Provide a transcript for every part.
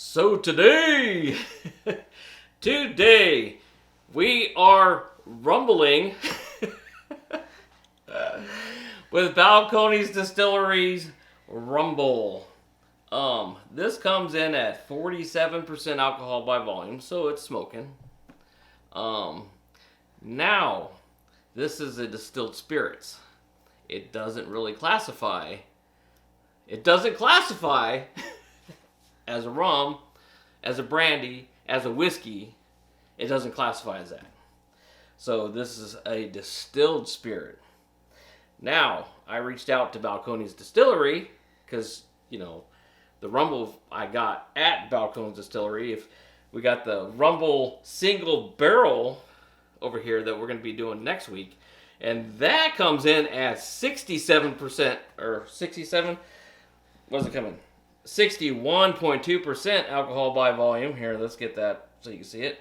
So today we are rumbling with Balcones Distillery's Rumble. This comes in at 47% alcohol by volume, so it's smoking. Now, this is a distilled spirits. It doesn't really classify. It doesn't classify as a rum, as a brandy, as a whiskey. It doesn't classify as that. So this is a distilled spirit. Now, I reached out to Balcones Distillery because, the Rumble I got at Balcones Distillery. If we got the Rumble single barrel over here that we're going to be doing next week. And that comes in at 67%, or 67, what's it coming? 61.2% alcohol by volume. Here, let's get that so you can see it.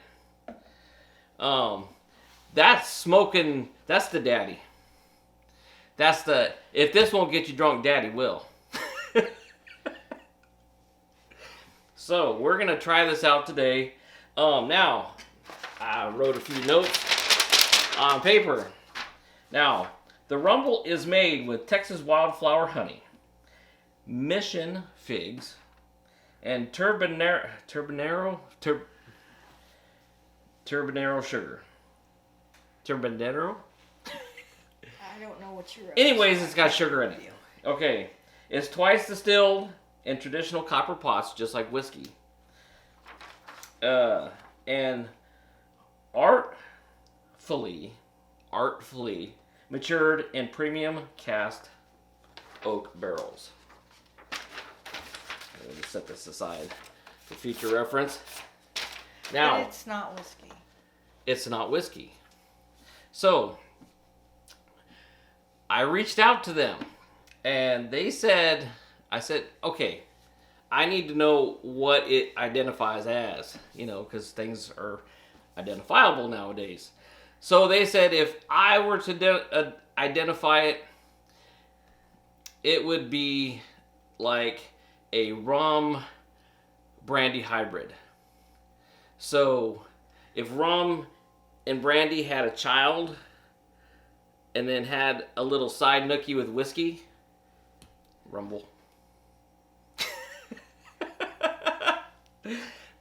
That's smoking, that's the daddy. If this won't get you drunk, daddy will. So, we're going to try this out today. Now, I wrote a few notes on paper. Now, the Rumble is made with Texas wildflower honey, Mission figs, and turbinero sugar. Turbinero? I don't know what you wrote. Anyways, it's got sugar in it. Okay. It's twice distilled in traditional copper pots, just like whiskey. And artfully matured in premium cast oak barrels. Let me set this aside for future reference. Now, but it's not whiskey. It's not whiskey. So, I reached out to them, and I said, okay, I need to know what it identifies as, because things are identifiable nowadays. So they said if I were to identify it, it would be like a rum brandy hybrid. So if rum and brandy had a child and then had a little side nookie with whiskey, Rumble.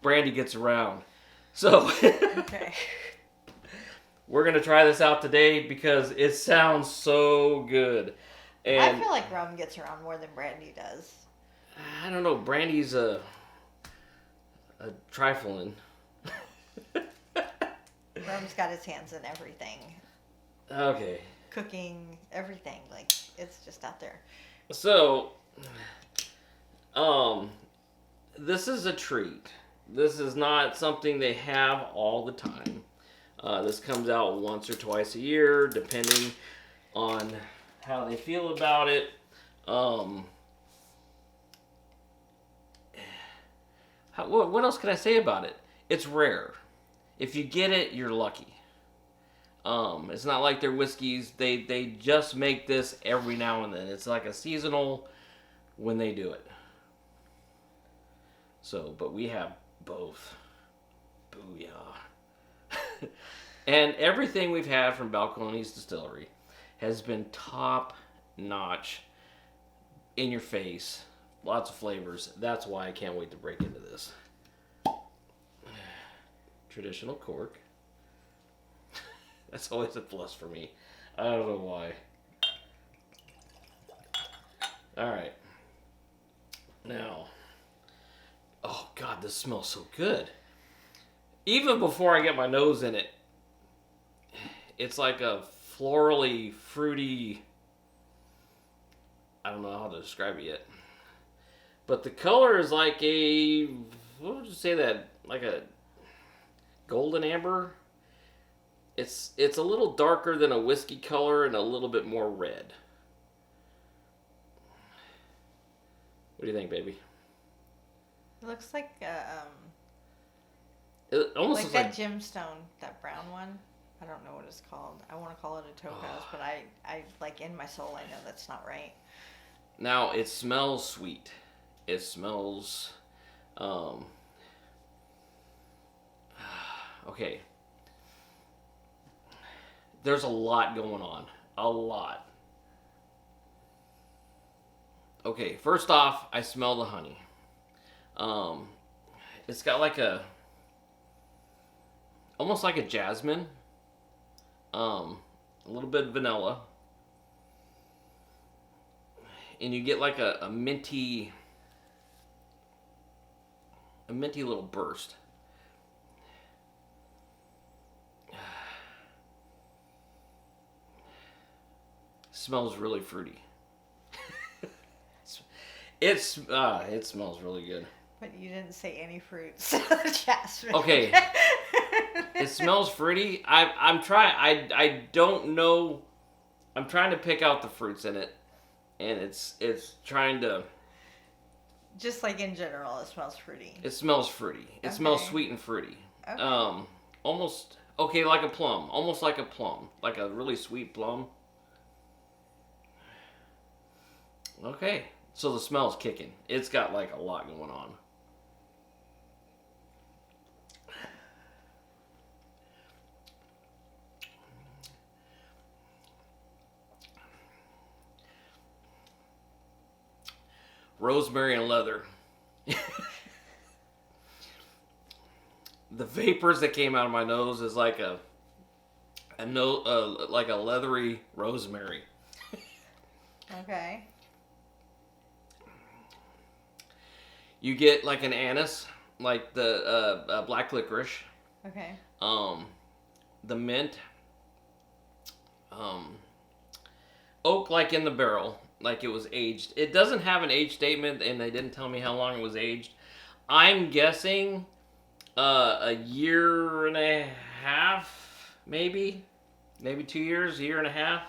Brandy gets around. So okay. We're going to try this out today because it sounds so good. And I feel like rum gets around more than brandy does. I don't know. Brandy's a trifling. Rum's got his hands in everything. Okay. Cooking, everything. Like, it's just out there. So, this is a treat. This is not something they have all the time. This comes out once or twice a year, depending on how they feel about it. What else can I say about it? It's rare. If you get it, you're lucky. It's not like their whiskeys. They just make this every now and then. It's like a seasonal when they do it. So, but we have both. Booyah. And everything we've had from Balcones Distillery has been top notch, in your face, lots of flavors. That's why I can't wait to break into this. Traditional cork. That's always a plus for me. I don't know why. Alright. Now. Oh God, this smells so good. Even before I get my nose in it, it's like a florally, fruity, I don't know how to describe it yet. But the color is like what would you say that? Like a golden amber? It's a little darker than a whiskey color and a little bit more red. What do you think, baby? It looks like It almost like looks that gemstone, that brown one. I don't know what it's called. I want to call it a topaz, but I like in my soul I know that's not right. Now, it smells sweet. It smells Okay. There's a lot going on. A lot. Okay, first off, I smell the honey. It's got like almost like a jasmine. A little bit of vanilla. And you get like a minty little burst. Smells really fruity. It smells really good. But you didn't say any fruits. Jasmine. Okay. It smells fruity. I'm trying. I don't know. I'm trying to pick out the fruits in it, and it's trying to. Just like in general, it smells fruity. It smells fruity. It smells sweet and fruity. Okay. Almost like a plum. Almost like a plum, like a really sweet plum. Okay, so the smell's kicking. It's got like a lot going on. Rosemary and leather. The vapors that came out of my nose is like like a leathery rosemary. Okay. You get like an anise, like the black licorice. Okay. The mint. Oak like in the barrel, like it was aged. It doesn't have an age statement, and they didn't tell me how long it was aged. I'm guessing a year and a half, maybe 2 years, a year and a half.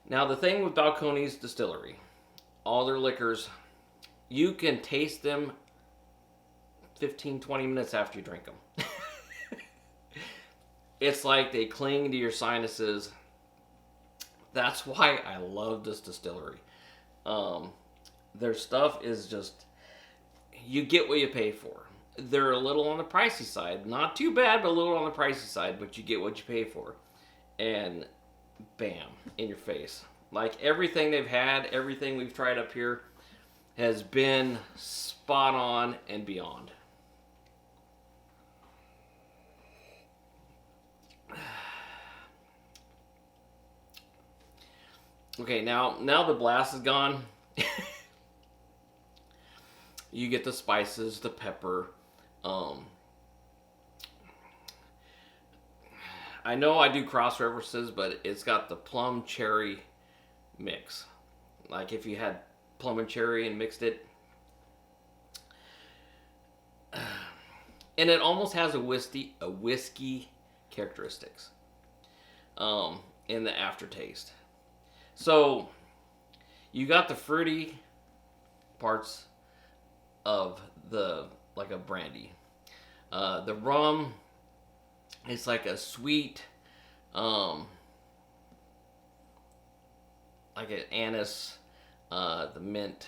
Now the thing with Balcones Distillery, all their liquors, you can taste them 15-20 minutes after you drink them. It's like they cling to your sinuses. That's why I love this distillery. Their stuff is just, you get what you pay for. They're a little on the pricey side. Not too bad, but a little on the pricey side, but you get what you pay for. And bam, in your face. Like everything they've had, everything we've tried up here has been spot on and beyond. Okay, now the blast is gone. You get the spices, the pepper. I know I do cross references, but it's got the plum cherry mix. Like if you had plum and cherry and mixed it. And it almost has a whiskey characteristics in the aftertaste. So you got the fruity parts of like a brandy. The rum, it's like a sweet, like an anise, the mint,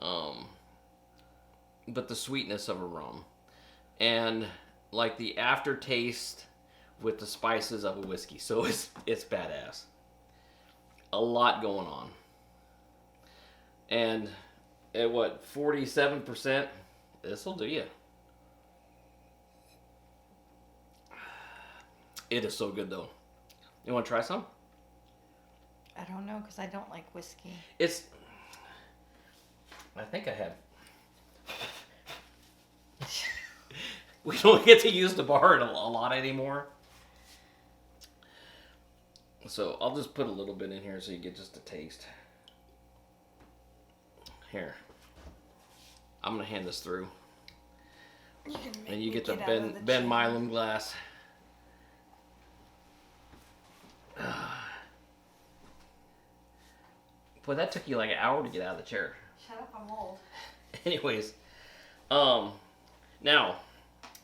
but the sweetness of a rum. And like the aftertaste with the spices of a whiskey. So it's badass. A lot going on. And at what, 47%? This'll do you. It is so good though. You want to try some? I don't know, because I don't like whiskey. I think I have. We don't get to use the bar a lot anymore. So I'll just put a little bit in here so you get just a taste. Here. I'm going to hand this through. And you get the Ben Milam glass. Boy, that took you like an hour to get out of the chair. Shut up, I'm old. Anyways, now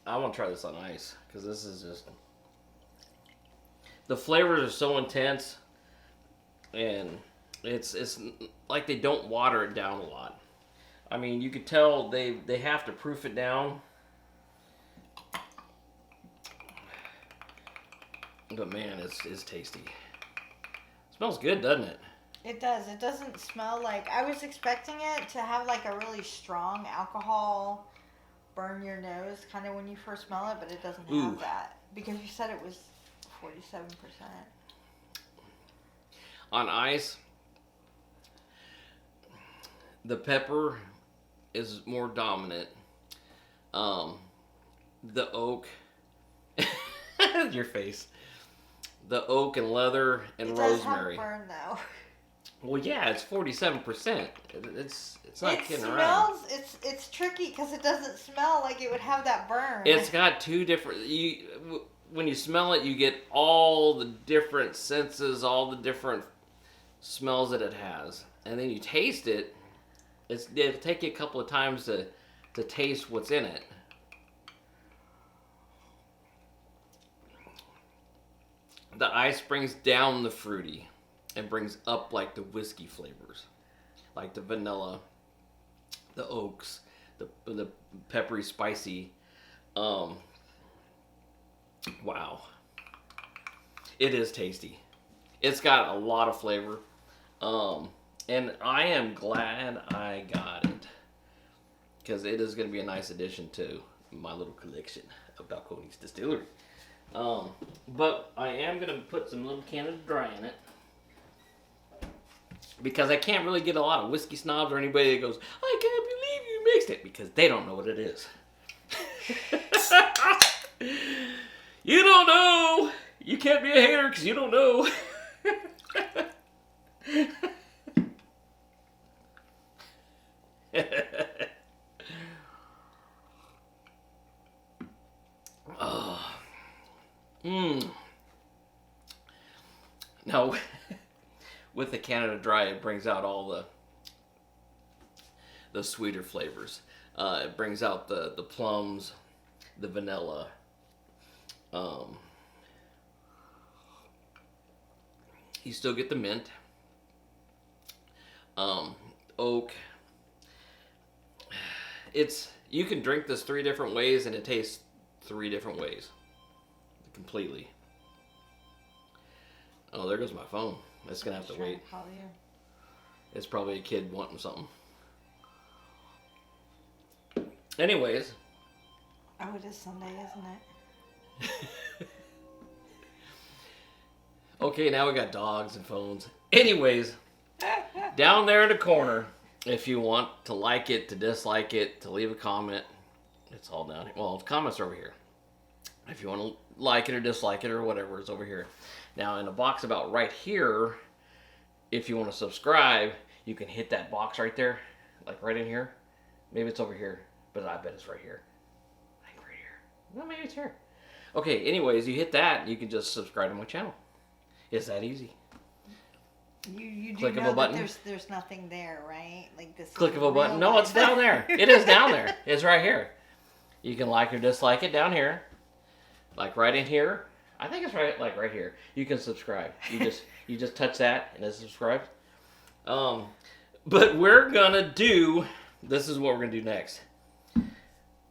I want to try this on ice because this is just, the flavors are so intense, and it's like they don't water it down a lot. I mean, you could tell they have to proof it down. But man, it's tasty. Smells good, doesn't it? It does. It doesn't smell like... I was expecting it to have like a really strong alcohol burn your nose kind of when you first smell it, but it doesn't have that. Because you said it was 47%. On ice, the pepper is more dominant. The oak... Your face. The oak and leather and rosemary. It does have burn though. Well, yeah, it's 47%. It's not It kidding smells. around. It's tricky because it doesn't smell like it would have that burn. It's got two different. When you smell it, you get all the different senses, all the different smells that it has, and then you taste it. It'll take you a couple of times to taste what's in it. The ice brings down the fruity and brings up like the whiskey flavors, like the vanilla, the oaks, the peppery, spicy. Wow, it is tasty. It's got a lot of flavor, and I am glad I got it because it is going to be a nice addition to my little collection of Balcones Distillery. But I am going to put some little Canada Dry in it because I can't really get a lot of whiskey snobs or anybody that goes, I can't believe you mixed it, because they don't know what it is. You don't know. You can't be a hater because you don't know. Oh. Now, with the Canada Dry, it brings out all the sweeter flavors. It brings out the plums, the vanilla. You still get the mint, oak. You can drink this 3 different ways, and it tastes 3 different ways, completely. Oh, there goes my phone. It's gonna have to wait. It's probably a kid wanting something. Anyways. Oh, it is Sunday, isn't it? Okay, now we got dogs and phones. Anyways, down there in the corner, if you want to like it, to dislike it, to leave a comment, it's all down here. Well, the comments are over here. If you want to like it or dislike it or whatever, it's over here. Now, in the box about right here, if you want to subscribe, you can hit that box right there, like right in here. Maybe it's over here, but I bet it's right here. I think right here. Well, maybe it's here. Okay, anyways, you hit that, and you can just subscribe to my channel. It's that easy. You do Click know of a button. that there's nothing there, right? Like this. Click of a button. No, it's down there. It is down there. It's right here. You can like or dislike it down here. Like right in here. I think it's right here. You can subscribe. You just touch that and it subscribes. But we're gonna do, this is what we're gonna do next.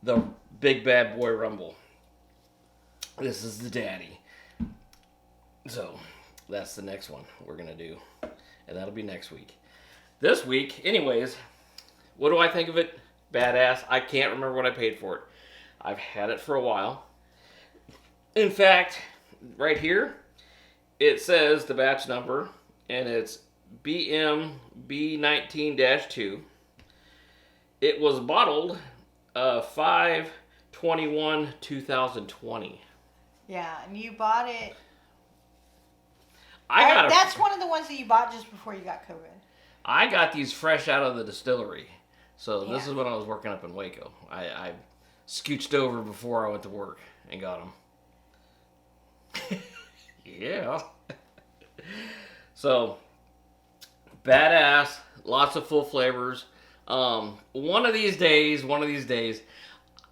The Big Bad Boy Rumble. This is the daddy. So that's the next one we're gonna do. And that'll be next week. This week, anyways, what do I think of it? Badass. I can't remember what I paid for it. I've had it for a while. In fact, right here, it says the batch number, and it's BMB19-2. It was bottled 5/21/2020. Yeah, and you bought it. That's one of the ones that you bought just before you got COVID. I got these fresh out of the distillery. So this is when I was working up in Waco. I scooched over before I went to work and got them. Yeah. So, badass. Lots of full flavors. One of these days,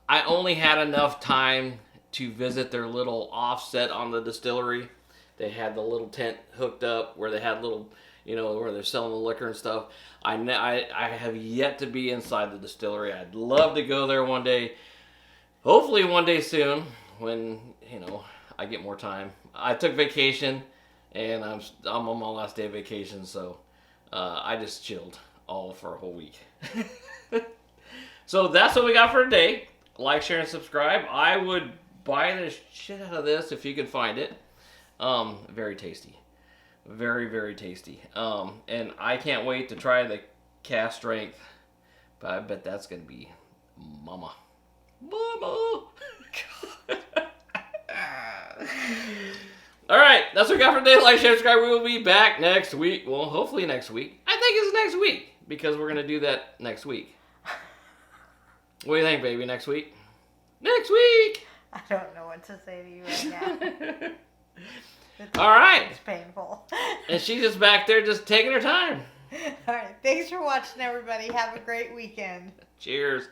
I only had enough time to visit their little offset on the distillery. They had the little tent hooked up where they had little, where they're selling the liquor and stuff. I have yet to be inside the distillery. I'd love to go there one day. Hopefully one day soon when, I get more time. I took vacation and I'm on my last day of vacation, so I just chilled all for a whole week. So that's what we got for today. Like, share, and subscribe. I would buy the shit out of this if you could find it. Very tasty. Very, very tasty. And I can't wait to try the cast strength. But I bet that's going to be mama. All right, that's what we got for today. Like, share, subscribe. We will be back next week. Well, hopefully next week. I think it's next week because we're going to do that next week. What do you think, baby? Next week? Next week! I don't know what to say to you right now. All right. It's painful. And she's just back there just taking her time. All right. Thanks for watching, everybody. Have a great weekend. Cheers.